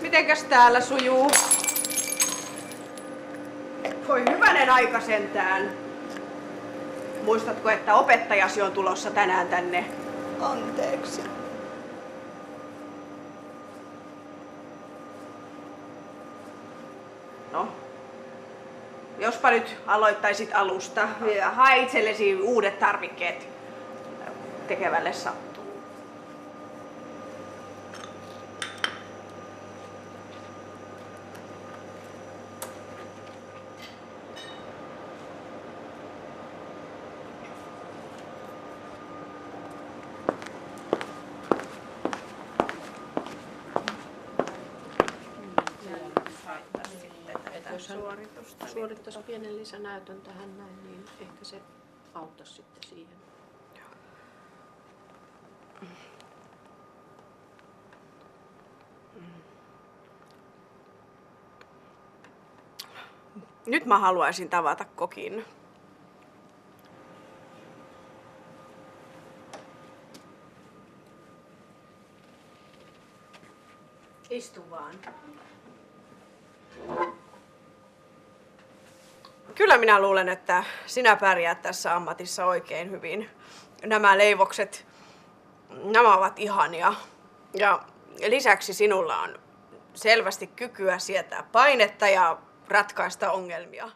Mitenkäs täällä sujuu? Voi hyvänen aika sentään. Muistatko, että opettajasi on tulossa tänään tänne? Anteeksi. No, jospa nyt aloittaisit alusta ja hae itsellesi uudet tarvikkeet. Tekevälle sattuu. Jos hän suorittaisi pienen lisänäytön tähän näin, niin ehkä se auttaisi sitten siihen. Nyt mä haluaisin tavata kokin. Istu vaan. Kyllä minä luulen, että sinä pärjäät tässä ammatissa oikein hyvin. Nämä leivokset, nämä ovat ihania. Ja lisäksi sinulla on selvästi kykyä sietää painetta ja ratkaista ongelmia.